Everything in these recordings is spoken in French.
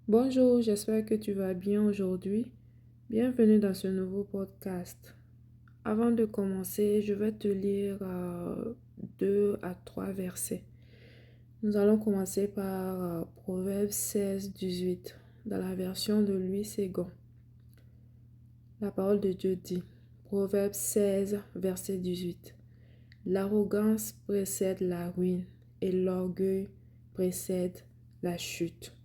Bonjour, j'espère que tu vas bien aujourd'hui. Bienvenue dans ce nouveau podcast. Avant de commencer, je vais te lire 2 à 3 versets. Nous allons commencer par Proverbe 16, 18, dans la version de Louis Ségon. La parole de Dieu dit, Proverbe 16, verset 18. L'arrogance précède la ruine et l'orgueil précède la chute.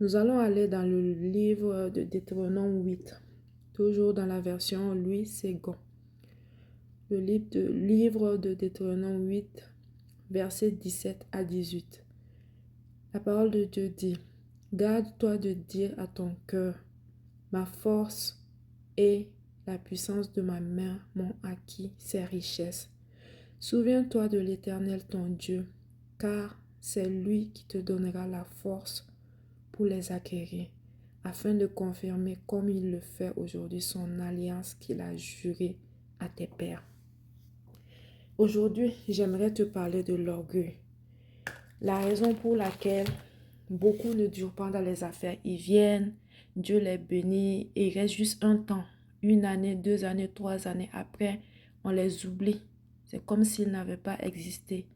Nous allons aller dans le livre de Deutéronome 8, toujours dans la version Louis Ségon. Le livre de Deutéronome 8, versets 17 à 18. La parole de Dieu dit, garde-toi de dire à ton cœur, ma force et la puissance de ma main m'ont acquis ces richesses. Souviens-toi de l'Éternel ton Dieu, car c'est lui qui te donnera la force pour les acquérir, afin de confirmer comme il le fait aujourd'hui son alliance qu'il a jurée à tes pères. Aujourd'hui, j'aimerais te parler de l'orgueil. La raison pour laquelle beaucoup ne durent pas dans les affaires, ils viennent, Dieu les bénit et il reste juste un temps, 1 année, 2 années, 3 années après, on les oublie. C'est comme s'ils n'avaient pas existé.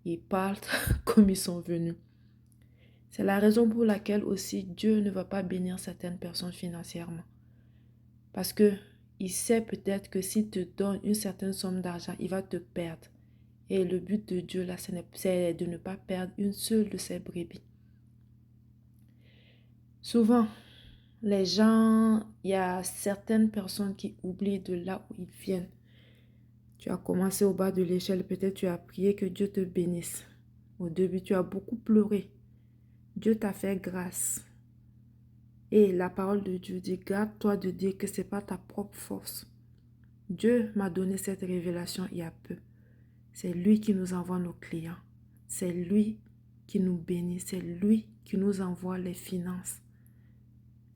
Ils partent comme ils sont venus. C'est la raison pour laquelle aussi Dieu ne va pas bénir certaines personnes financièrement. Parce que il sait peut-être que s'il te donne une certaine somme d'argent, il va te perdre. Et le but de Dieu là, c'est de ne pas perdre une seule de ses brebis. Souvent, les gens, il y a certaines personnes qui oublient de là où ils viennent. Tu as commencé au bas de l'échelle, peut-être tu as prié que Dieu te bénisse. Au début, tu as beaucoup pleuré. Dieu t'a fait grâce. Et la parole de Dieu dit, garde-toi de dire que ce n'est pas ta propre force. Dieu m'a donné cette révélation il y a peu. C'est lui qui nous envoie nos clients. C'est lui qui nous bénit. C'est lui qui nous envoie les finances.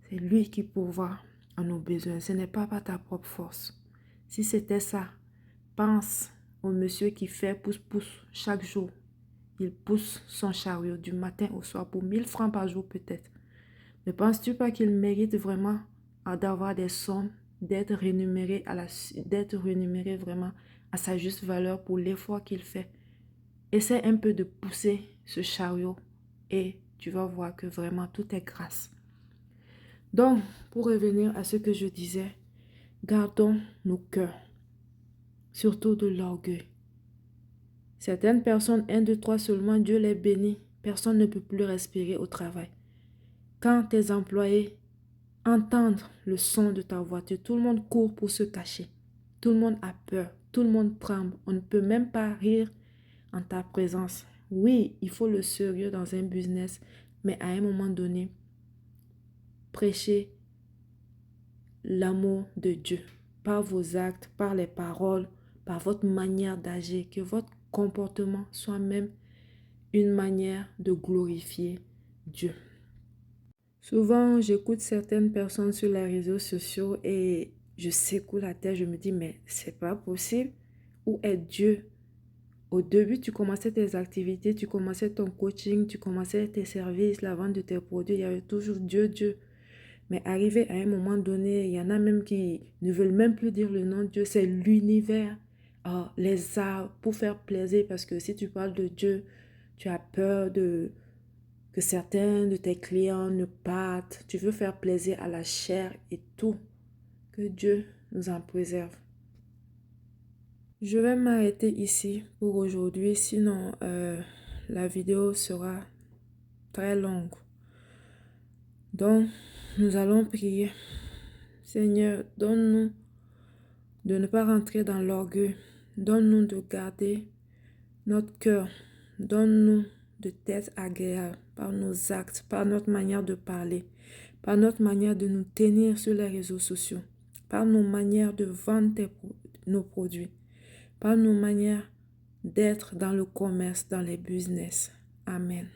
C'est lui qui pourvoit à nos besoins. Ce n'est pas par ta propre force. Si c'était ça, pense au monsieur qui fait pousse-pousse chaque jour. Il pousse son chariot du matin au soir pour 1 000 francs par jour peut-être. Ne penses-tu pas qu'il mérite vraiment d'avoir des sommes, d'être rémunéré vraiment à sa juste valeur pour l'effort qu'il fait? Essaie un peu de pousser ce chariot et tu vas voir que vraiment tout est grâce. Donc, pour revenir à ce que je disais, gardons nos cœurs, surtout de l'orgueil. Certaines personnes, 1, 2, 3 seulement, Dieu les bénit. Personne ne peut plus respirer au travail. Quand tes employés entendent le son de ta voiture, tout le monde court pour se cacher. Tout le monde a peur. Tout le monde tremble. On ne peut même pas rire en ta présence. Oui, il faut le sérieux dans un business, mais à un moment donné, prêchez l'amour de Dieu par vos actes, par les paroles, par votre manière d'agir, que votre comportement soit même une manière de glorifier Dieu. Souvent, j'écoute certaines personnes sur les réseaux sociaux et je secoue la tête, je me dis, mais c'est pas possible. Où est Dieu? Au début, tu commençais tes activités, tu commençais ton coaching, tu commençais tes services, la vente de tes produits, il y avait toujours Dieu, Dieu. Mais arrivé à un moment donné, il y en a même qui ne veulent même plus dire le nom de Dieu, c'est l'univers, les arts, pour faire plaisir, parce que si tu parles de Dieu, tu as peur que certains de tes clients ne partent, tu veux faire plaisir à la chair et tout. Que Dieu nous en préserve. Je vais m'arrêter ici pour aujourd'hui, sinon la vidéo sera très longue. Donc, nous allons prier. Seigneur, donne-nous de ne pas rentrer dans l'orgueil. Donne-nous de garder notre cœur. Donne-nous de t'être agréable par nos actes, par notre manière de parler, par notre manière de nous tenir sur les réseaux sociaux, par nos manières de vendre nos produits, par nos manières d'être dans le commerce, dans les business. Amen.